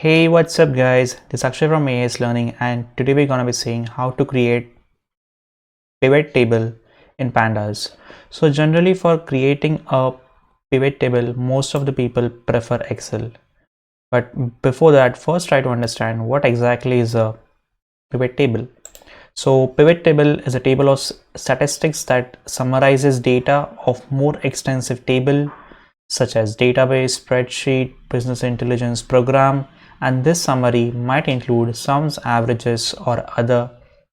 Hey, what's up guys? This is Akshay from AS Learning, and today we're gonna be seeing how to create pivot table in Pandas. So generally for creating a pivot table, most of the people prefer Excel. But before that, first try to understand what exactly is a pivot table. So pivot table is a table of statistics that summarizes data of more extensive table such as database, spreadsheet, business intelligence program, and this summary might include sums, averages, or other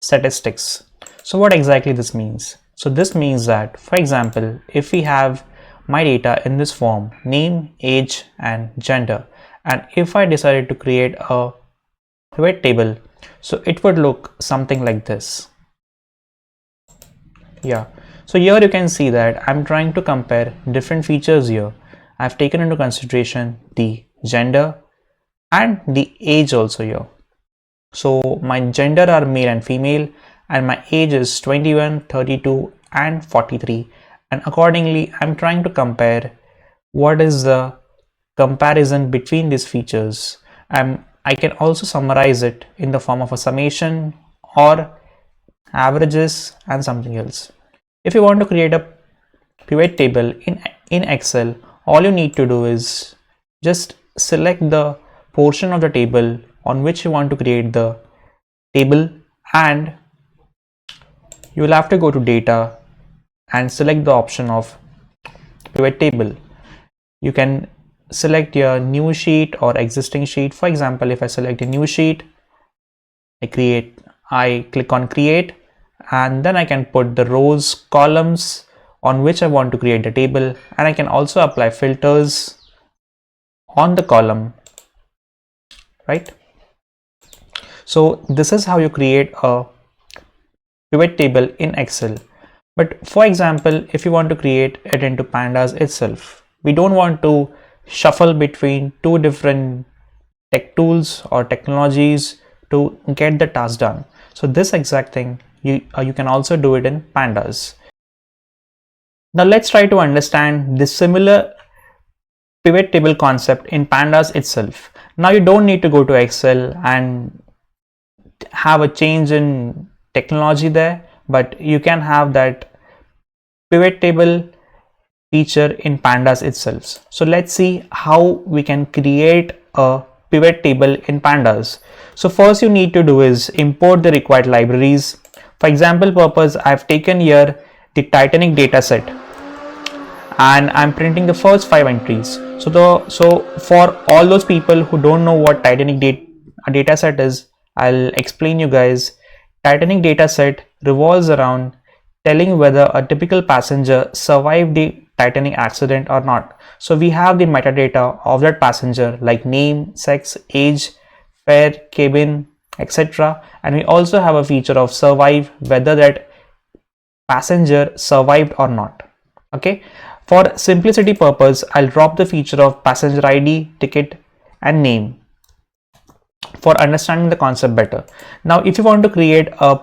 statistics. So what exactly this means? So this means that, for example, if we have my data in this form, name, age, and gender, and if I decided to create a pivot table, so it would look something like this. Yeah, so here you can see that I'm trying to compare different features here. I've taken into consideration the gender and the age also here. So my gender are male and female, and my age is 21, 32, and 43. And accordingly, I'm trying to compare what is the comparison between these features. I can also summarize it in the form of a summation or averages and something else. If you want to create a pivot table in Excel, all you need to do is just select the portion of the table on which you want to create the table, and you will have to go to data and select the option of pivot table. You can select your new sheet or existing sheet. For example, if I select a new sheet, I click on create, and then I can put the rows, columns on which I want to create the table, and I can also apply filters on the column, right? So this is how you create a pivot table in Excel. But for example, if you want to create it into Pandas itself, we don't want to shuffle between two different tech tools or technologies to get the task done. So this exact thing, you can also do it in Pandas. Now let's try to understand this similar pivot table concept in Pandas itself. Now you don't need to go to Excel and have a change in technology there, but you can have that pivot table feature in Pandas itself. So let's see how we can create a pivot table in Pandas. So first you need to do is import the required libraries. For example purpose, I've taken here the Titanic dataset, and I'm printing the first 5 entries. So for all those people who don't know what Titanic dataset is, I'll explain you guys. Titanic dataset revolves around telling whether a typical passenger survived the Titanic accident or not. So we have the metadata of that passenger like name, sex, age, fare, cabin, etc. And we also have a feature of survive, whether that passenger survived or not. Okay. For simplicity purpose, I'll drop the feature of passenger ID, ticket, and name for understanding the concept better. Now, if you want to create a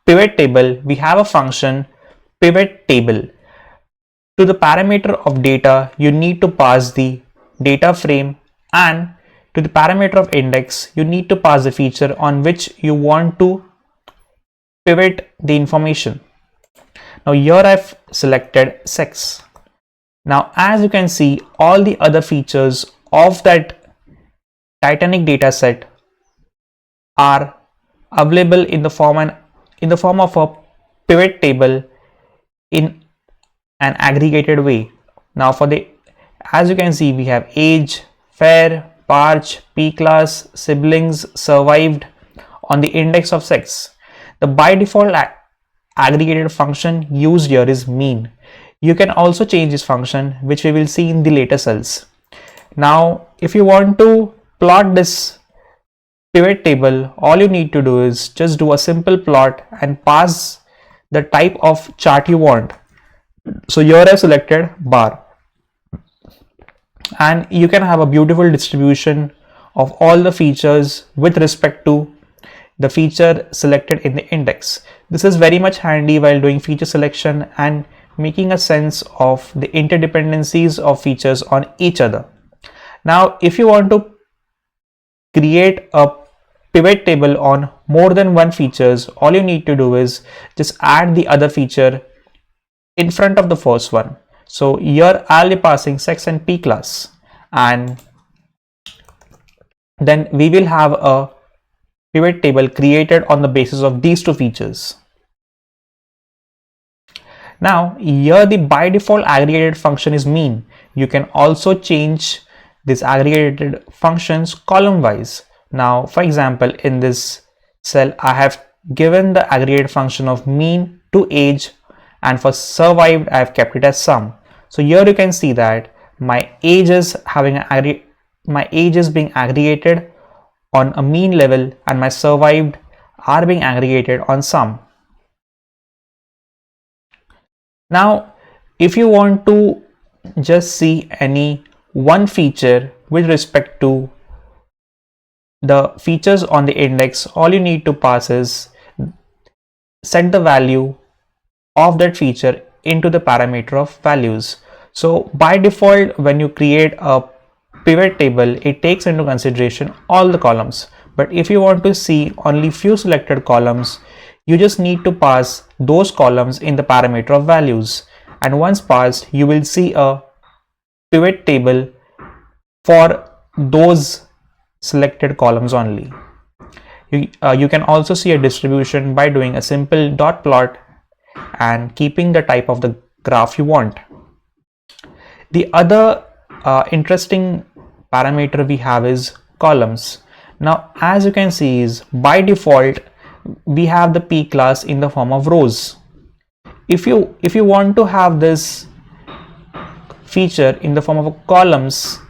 pivot table, we have a function pivot table. To the parameter of data, you need to pass the data frame, and to the parameter of index, you need to pass the feature on which you want to pivot the information. Now here I've selected sex. Now as you can see, all the other features of that Titanic dataset are available in the form of a pivot table in an aggregated way. Now as you can see, we have age, fare, parch, P class, siblings, survived on the index of sex. The by default aggregated function used here is mean. You can also change this function, which we will see in the later cells. Now if you want to plot this pivot table, all you need to do is just do a simple plot and pass the type of chart you want. So here I've selected bar, and you can have a beautiful distribution of all the features with respect to the feature selected in the index. This is very much handy while doing feature selection and making a sense of the interdependencies of features on each other. Now if you want to create a pivot table on more than one features, all you need to do is just add the other feature in front of the first one. So here I'll be passing sex and p class, and then we will have a pivot table created on the basis of these two features. Now here the by default aggregated function is mean. You can also change this aggregated functions column wise. Now for example, in this cell I have given the aggregated function of mean to age, and for survived I have kept it as sum. So here you can see that my age is being aggregated on a mean level and my survived are being aggregated on sum. Now if you want to just see any one feature with respect to the features on the index, all you need to pass is set the value of that feature into the parameter of values. So by default, when you create a pivot table, it takes into consideration all the columns. But if you want to see only few selected columns, you just need to pass those columns in the parameter of values. And once passed, you will see a pivot table for those selected columns only. You can also see a distribution by doing a simple dot plot and keeping the type of the graph you want. The other interesting parameter we have is columns. Now as you can see is by default we have the p class in the form of rows. If you want to have this feature in the form of columns,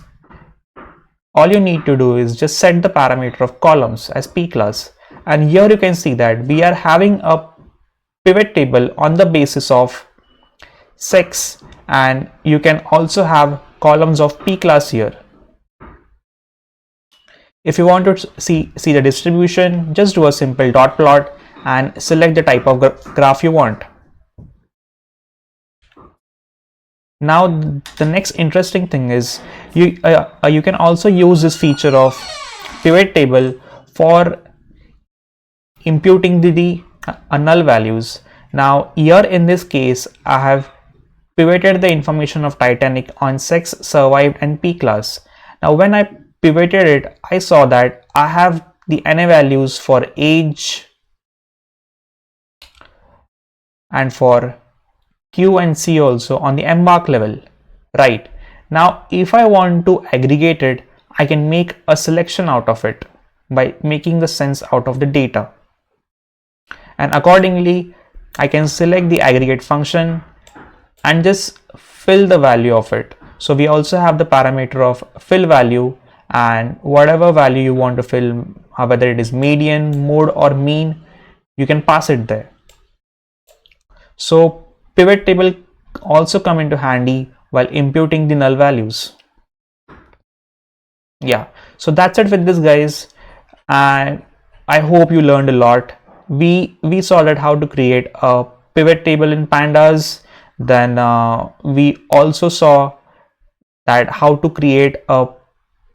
all you need to do is just set the parameter of columns as p class, and here you can see that we are having a pivot table on the basis of sex, and you can also have columns of p class here. If you want to see the distribution, just do a simple dot plot and select the type of graph you want. Now the next interesting thing is you can also use this feature of pivot table for imputing the null values. Now here in this case I have pivoted the information of Titanic on sex, survived and p class. Now when I pivoted it, I saw that I have the NA values for age and for Q and C also on the embark level. Right now if I want to aggregate it, I can make a selection out of it by making the sense out of the data, and accordingly I can select the aggregate function and just fill the value of it. So we also have the parameter of fill value, and whatever value you want to fill, whether it is median, mode or mean, you can pass it there. So pivot table also come into handy while imputing the null values. Yeah, so that's it with this guys, and I hope you learned a lot. We saw that how to create a pivot table in Pandas. Then we also saw that how to create a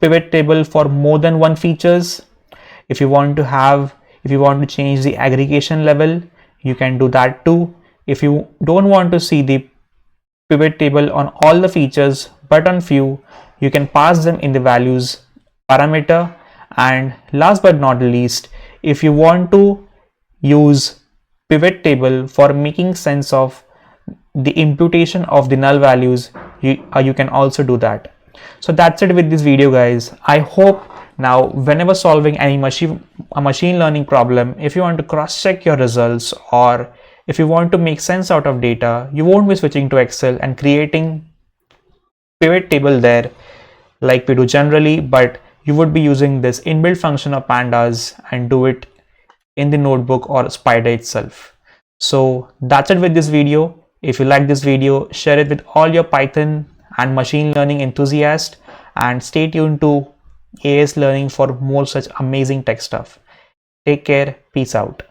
pivot table for more than one features. If you want to change the aggregation level, you can do that too. If you don't want to see the pivot table on all the features but on few, you can pass them in the values parameter. And last but not least, if you want to use pivot table for making sense of the imputation of the null values, you can also do that. So that's it with this video guys. I hope now whenever solving any machine learning problem, if you want to cross check your results or if you want to make sense out of data, you won't be switching to Excel and creating pivot table there like we do generally, but you would be using this inbuilt function of Pandas and do it in the notebook or Spider itself. So that's it with this video. If you like this video, share it with all your Python and machine learning enthusiasts, and stay tuned to AS Learning for more such amazing tech stuff. Take care. Peace out.